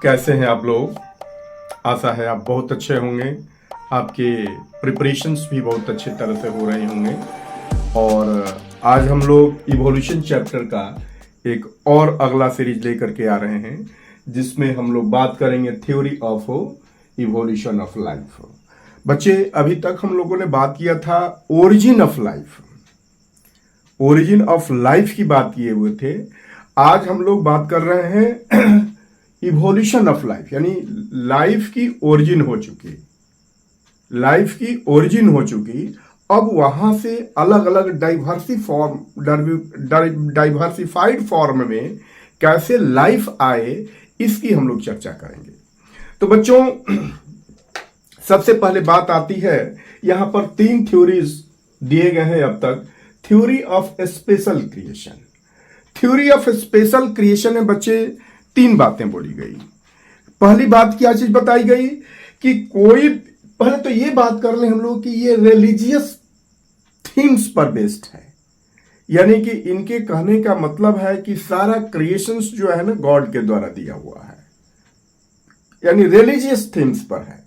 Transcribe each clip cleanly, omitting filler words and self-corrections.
कैसे हैं आप लोग। आशा है आप बहुत अच्छे होंगे, आपके प्रिपरेशंस भी बहुत अच्छे तरह से हो रहे होंगे। और आज हम लोग इवोल्यूशन चैप्टर का एक और अगला सीरीज लेकर के आ रहे हैं, जिसमें हम लोग बात करेंगे theory of evolution of life. बच्चे, अभी तक हम लोगों ने बात किया था origin of life, origin of life की बात किए हुए थे। आज हम लोग बात कर रहे हैं इवोल्यूशन ऑफ लाइफ, यानी लाइफ की ओरिजिन हो चुकी, लाइफ की ओरिजिन हो चुकी। अब वहां से अलग अलग डाइवर्सिफाइड फॉर्म में कैसे लाइफ आए, इसकी हम लोग चर्चा करेंगे। तो बच्चों, सबसे पहले बात आती है, यहां पर 3 थ्योरीज दिए गए हैं अब तक। Theory of special creation, theory of special creation में बच्चे 3 बातें बोली गई। पहली बात क्या चीज बताई गई कि कोई, पहले तो ये बात कर ले हम लोग कि ये रिलीजियस थीम्स पर बेस्ड है, यानी कि इनके कहने का मतलब है कि सारा क्रिएशंस जो है ना गॉड के द्वारा दिया हुआ है, यानी रिलीजियस थीम्स पर है,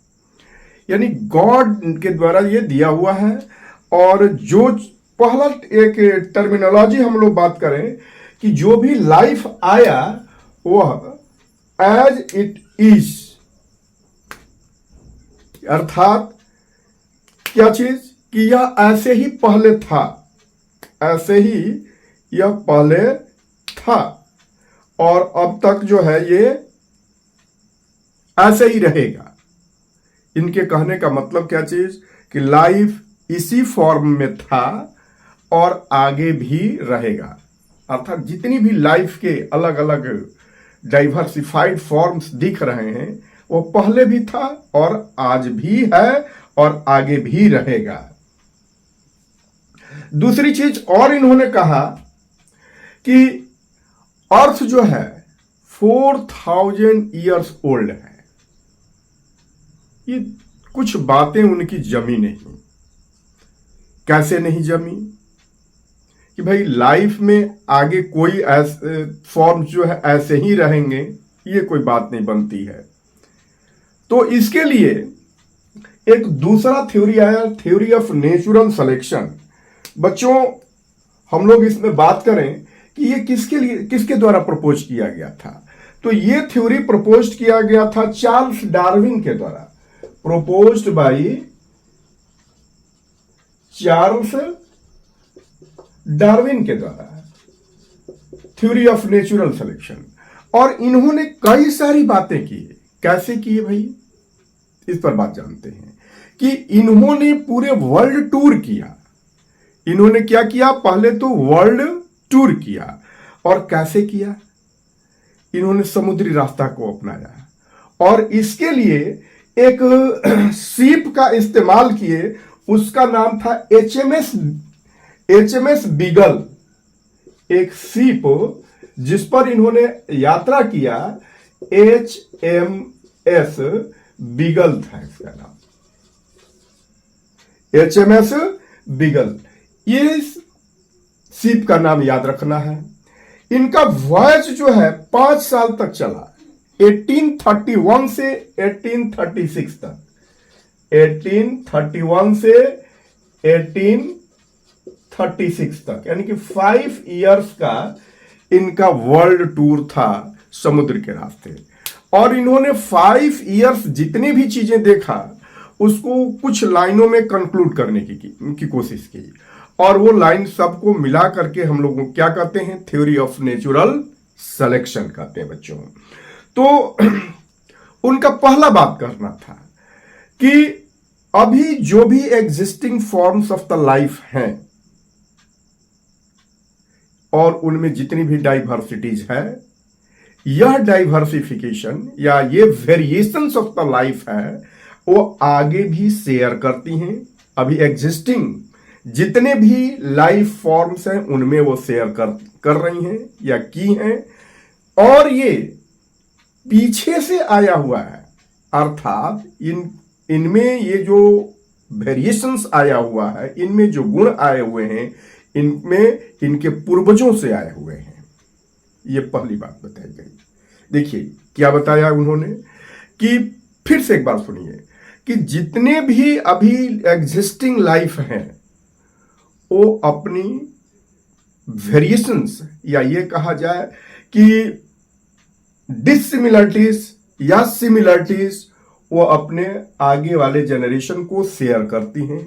यानी गॉड के द्वारा ये दिया हुआ है। और जो पहला एक टर्मिनोलॉजी हम लोग बात करें कि जो भी लाइफ आया वह एज इट इज, अर्थात क्या चीज कि यह ऐसे ही पहले था, ऐसे ही यह पहले था और अब तक जो है ये ऐसे ही रहेगा। इनके कहने का मतलब क्या चीज कि लाइफ इसी फॉर्म में था और आगे भी रहेगा। अर्थात जितनी भी लाइफ के अलग अलग डाइवर्सिफाइड फॉर्म्स दिख रहे हैं वो पहले भी था और आज भी है और आगे भी रहेगा। दूसरी चीज और इन्होंने कहा कि अर्थ जो है 4000 ईयर्स ओल्ड है। ये कुछ बातें उनकी जमी नहीं। कैसे नहीं जमी कि भाई लाइफ में आगे कोई ऐसे फॉर्म जो है ऐसे ही रहेंगे, ये कोई बात नहीं बनती है। तो इसके लिए एक दूसरा थ्योरी आया, थ्योरी ऑफ नेचुरल सिलेक्शन। बच्चों, हम लोग इसमें बात करें कि ये किसके द्वारा प्रपोज किया गया था, तो ये थ्योरी प्रपोज किया गया था चार्ल्स डार्विन के द्वारा, proposed by चार्ल्स डार्विन के द्वारा, थ्योरी ऑफ नेचुरल सिलेक्शन। और इन्होंने कई सारी बातें की। कैसे की है भाई, इस पर बात जानते हैं कि इन्होंने पूरे वर्ल्ड टूर किया। इन्होंने क्या किया, पहले तो वर्ल्ड टूर किया। और कैसे किया, इन्होंने समुद्री रास्ता को अपनाया और इसके लिए एक सीप का इस्तेमाल किए, उसका नाम था एचएमएस बीगल। एक सीप जिस पर इन्होंने यात्रा किया, एचएमएस बीगल था इसका नाम, एचएमएस बीगल। ये सीप का नाम याद रखना है। इनका वॉयज जो है 5 साल तक चला, 1831 से 1836 तक, 1831 से 1836 तक, यानी कि 5 इयर्स का इनका वर्ल्ड टूर था समुद्र के रास्ते। और इन्होंने 5 इयर्स जितनी भी चीजें देखा उसको कुछ लाइनों में कंक्लूड करने की कोशिश की। और वो लाइन सबको मिला करके हम लोग क्या कहते हैं, थ्योरी ऑफ नेचुरल सिलेक्शन कहते हैं बच्चों। तो उनका पहला बात करना था कि अभी जो भी existing forms of the life हैं और उनमें जितनी भी डाइवर्सिटीज है, यह डाइवर्सिफिकेशन या ये वेरिएशंस ऑफ द लाइफ है वो आगे भी शेयर करती हैं। अभी एग्जिस्टिंग जितने भी लाइफ फॉर्म्स हैं उनमें वो शेयर कर रही हैं या की हैं। और ये पीछे से आया हुआ है, अर्थात इनमें ये जो वेरिएशंस आया हुआ है, इनमें जो गुण आए हुए हैं, इनमें इनके पूर्वजों से आए हुए हैं। ये पहली बात बताई गई। देखिए, क्या बताया उन्होंने कि फिर से एक बार सुनिए कि जितने भी अभी एग्जिस्टिंग लाइफ हैं वो अपनी वेरिएशंस या ये कहा जाए कि डिसिमिलरिटीज या सिमिलरिटीज वो अपने आगे वाले जनरेशन को शेयर करती हैं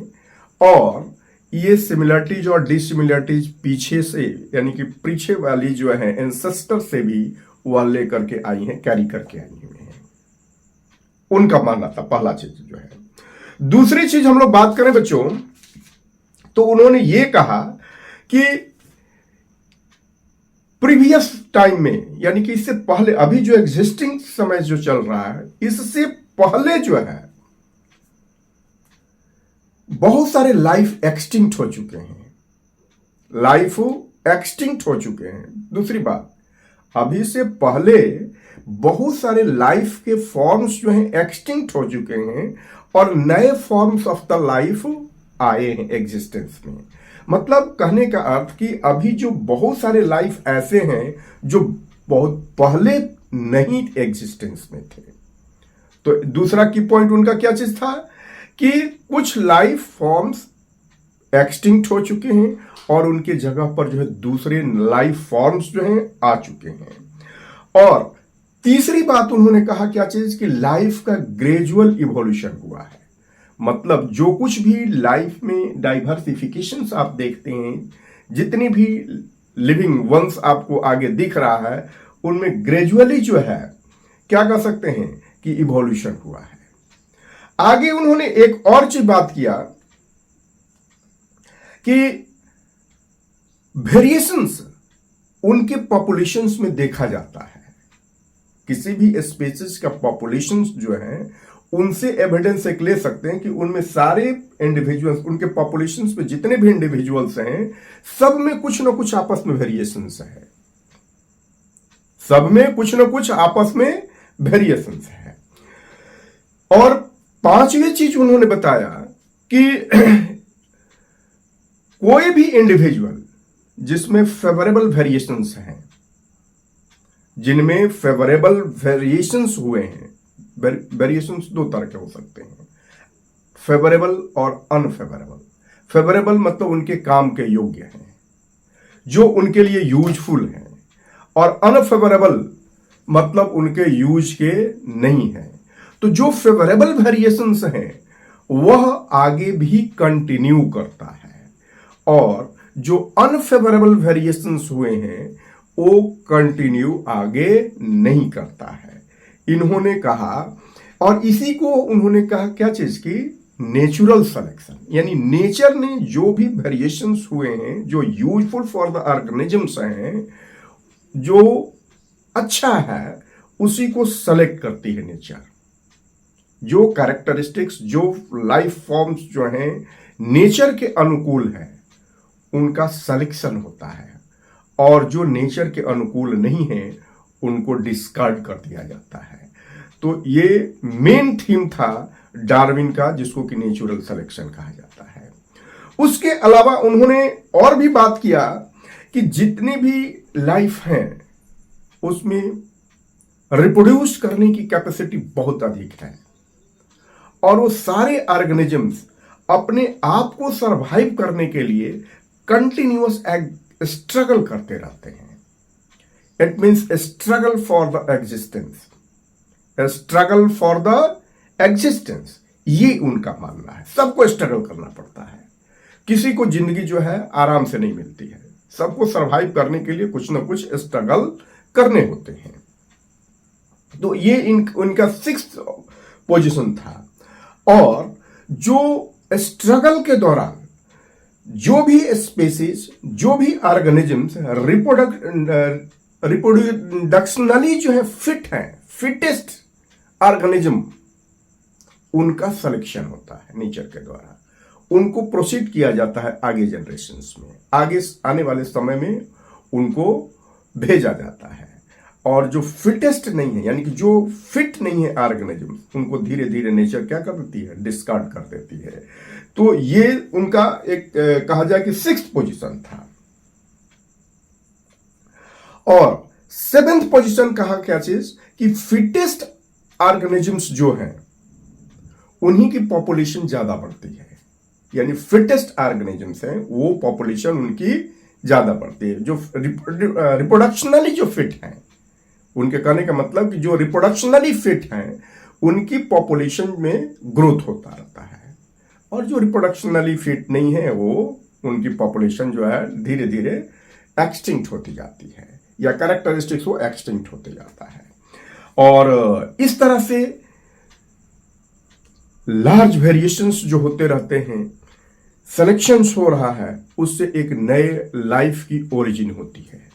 और ये सिमिलरिटीज और डिसिमिलरिटीज पीछे से यानी कि पीछे वाली जो है एंसेस्टर से भी वह लेकर के आई हैं, कैरी करके आई हुई हैं, उनका मानना था पहला चीज जो है। दूसरी चीज हम लोग बात करें बच्चों तो उन्होंने ये कहा कि प्रीवियस टाइम में यानी कि इससे पहले अभी जो एग्जिस्टिंग समय जो चल रहा है इससे पहले जो है बहुत सारे लाइफ एक्सटिंक्ट हो चुके हैं, लाइफ एक्सटिंक्ट हो चुके हैं। दूसरी बात, अभी से पहले बहुत सारे लाइफ के फॉर्म्स जो हैं एक्सटिंक्ट हो चुके हैं और नए फॉर्म्स ऑफ द लाइफ आए हैं एग्जिस्टेंस में। मतलब कहने का अर्थ कि अभी जो बहुत सारे लाइफ ऐसे हैं जो बहुत पहले नहीं एग्जिस्टेंस में थे। तो दूसरा की पॉइंट उनका क्या चीज था कि कुछ लाइफ फॉर्म्स एक्सटिंक्ट हो चुके हैं और उनके जगह पर जो है दूसरे लाइफ फॉर्म्स जो हैं आ चुके हैं। और तीसरी बात उन्होंने कहा क्या चीज कि लाइफ का ग्रेजुअल इवोल्यूशन हुआ है। मतलब जो कुछ भी लाइफ में डाइवर्सिफिकेशंस आप देखते हैं, जितनी भी लिविंग वंस आपको आगे दिख रहा है, उनमें ग्रेजुअली जो है क्या कह सकते हैं कि इवोल्यूशन हुआ है। आगे उन्होंने एक और चीज बात किया कि वेरिएशंस उनके पॉपुलेशंस में देखा जाता है। किसी भी स्पीसीज का पॉपुलेशंस जो है उनसे एविडेंस एक ले सकते हैं कि उनमें सारे इंडिविजुअल्स, उनके पॉपुलेशंस में जितने भी इंडिविजुअल्स हैं, सब में कुछ ना कुछ आपस में वेरिएशंस है, सब में कुछ ना कुछ आपस में वेरिएशंस है। और पांचवी चीज उन्होंने बताया कि कोई भी इंडिविजुअल जिसमें फेवरेबल वेरिएशंस हैं, जिनमें फेवरेबल वेरिएशंस हुए हैं, वेरिएशंस दो तरह के हो सकते हैं, फेवरेबल और अनफेवरेबल। फेवरेबल मतलब उनके काम के योग्य हैं, जो उनके लिए यूजफुल हैं, और अनफेवरेबल मतलब उनके यूज के नहीं हैं। तो जो फेवरेबल वेरिएशंस हैं वह आगे भी कंटिन्यू करता है और जो अनफेवरेबल वेरिएशंस हुए हैं वो कंटिन्यू आगे नहीं करता है, इन्होंने कहा। और इसी को उन्होंने कहा क्या चीज की नेचुरल सिलेक्शन, यानी नेचर ने जो भी वेरिएशंस हुए हैं, जो यूजफुल फॉर द ऑर्गेनिजम्स हैं, जो अच्छा है उसी को सेलेक्ट करती है नेचर। जो कैरेक्टरिस्टिक्स, जो लाइफ फॉर्म्स जो हैं नेचर के अनुकूल है उनका सिलेक्शन होता है, और जो नेचर के अनुकूल नहीं है उनको डिस्कार्ड कर दिया जाता है। तो ये मेन थीम था डार्विन का, जिसको कि नेचुरल सिलेक्शन कहा जाता है। उसके अलावा उन्होंने और भी बात किया कि जितनी भी लाइफ हैं उसमें रिप्रोड्यूस करने की कैपेसिटी बहुत अधिक है और वो सारे ऑर्गेनिजम्स अपने आप को सरवाइव करने के लिए कंटिन्यूअस स्ट्रगल करते रहते हैं। It means struggle for the existence, struggle for the existence, ये उनका मानना है। सबको स्ट्रगल करना पड़ता है, किसी को जिंदगी जो है आराम से नहीं मिलती है, सबको सरवाइव करने के लिए कुछ ना कुछ स्ट्रगल करने होते हैं। तो ये उनका 6th पोजीशन था। और जो स्ट्रगल के दौरान जो भी स्पीसीज, जो भी ऑर्गेनिजम्स रिप्रोडक्शनली जो है फिट है, फिटेस्ट ऑर्गेनिज्म, उनका सिलेक्शन होता है नेचर के द्वारा, उनको प्रोसीड किया जाता है आगे जनरेशंस में, आगे आने वाले समय में उनको भेजा जाता है। और जो फिटेस्ट नहीं है, यानी कि जो फिट नहीं है ऑर्गेनिज्म, उनको धीरे धीरे नेचर क्या कर देती है, डिस्कार्ड कर देती है। तो ये उनका एक कहा जाए कि 6th पोजीशन था। और सेवेंथ पोजीशन कहा क्या चीज कि फिटेस्ट ऑर्गेनिजम्स जो हैं उन्हीं की पॉपुलेशन ज्यादा बढ़ती है, यानी फिटेस्ट ऑर्गेनिजम्स हैं वो पॉपुलेशन उनकी ज्यादा बढ़ती है। जो रिप्रोडक्शनली जो फिट हैं, उनके कहने का मतलब कि जो रिप्रोडक्शनली फिट हैं उनकी पॉपुलेशन में ग्रोथ होता रहता है, और जो रिप्रोडक्शनली फिट नहीं है वो उनकी पॉपुलेशन जो है धीरे धीरे एक्सटिंक्ट होती जाती है, या कैरेक्टरिस्टिक्स वो एक्सटिंक्ट होते जाता है। और इस तरह से लार्ज वेरिएशंस जो होते रहते हैं, सिलेक्शंस हो रहा है, उससे एक नए लाइफ की ओरिजिन होती है।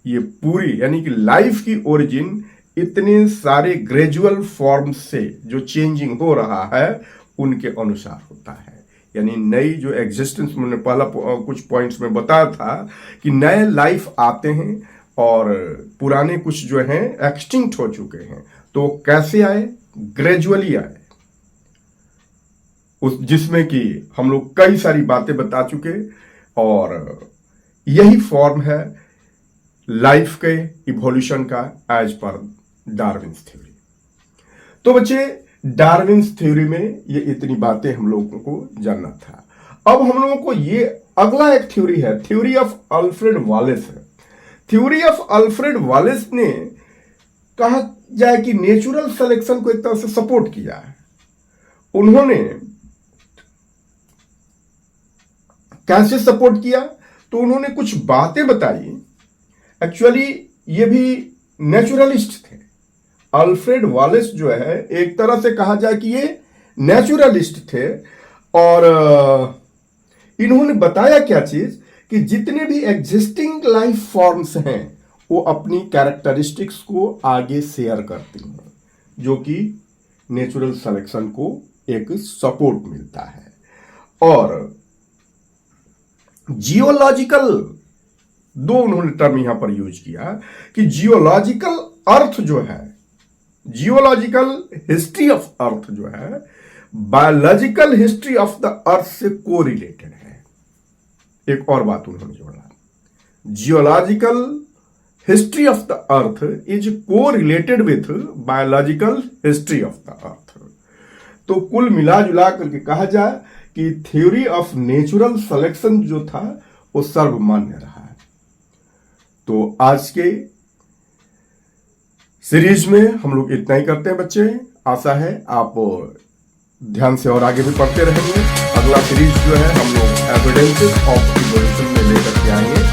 ये पूरी यानी कि लाइफ की ओरिजिन इतने सारे ग्रेजुअल फॉर्म्स से जो चेंजिंग हो रहा है उनके अनुसार होता है। यानी नई जो एग्जिस्टेंस, मैंने पहला कुछ पॉइंट्स में बताया था कि नए लाइफ आते हैं और पुराने कुछ जो हैं एक्सटिंक्ट हो चुके हैं। तो कैसे आए? ग्रेजुअली आए, उस जिसमें कि हम लोग कई सारी बातें बता चुके, और यही फॉर्म है लाइफ के इवोल्यूशन का एज पर डार्विन्स थ्योरी। तो बच्चे, डार्विन्स थ्योरी में ये इतनी बातें हम लोगों को जानना था। अब हम लोगों को ये अगला एक थ्योरी है, थ्योरी ऑफ अल्फ्रेड वालेस है। थ्योरी ऑफ अल्फ्रेड वालेस ने कहा जाए कि नेचुरल सिलेक्शन को एक तरह से सपोर्ट किया है। उन्होंने कैसे सपोर्ट किया? तो उन्होंने कुछ बातें बताई। एक्चुअली ये भी नेचुरलिस्ट थे। अल्फ्रेड वालेस जो है एक तरह से कहा जाए कि ये नेचुरलिस्ट थे, और इन्होंने बताया क्या चीज कि जितने भी एग्जिस्टिंग लाइफ फॉर्म्स हैं वो अपनी कैरेक्टरिस्टिक्स को आगे शेयर करती हैं, जो कि नेचुरल सिलेक्शन को एक सपोर्ट मिलता है। और जियोलॉजिकल, दो उन्होंने टर्म यहां पर यूज किया कि जियोलॉजिकल अर्थ जो है, जियोलॉजिकल हिस्ट्री ऑफ अर्थ जो है biological history of the earth से कोरिलेटेड है। एक और बात उन्होंने जोड़ा, geological history of the earth is correlated with biological history of the earth. तो कुल मिला जुला करके कहा जाए कि थ्योरी ऑफ नेचुरल सिलेक्शन जो था वो सर्वमान्य रहा है। तो आज के सीरीज में हम लोग इतना ही करते हैं बच्चे। आशा है आप ध्यान से और आगे भी पढ़ते रहेंगे। अगला सीरीज जो है हम लोग एविडेंसेस ऑफ इवोल्यूशन में लेकर के आएंगे।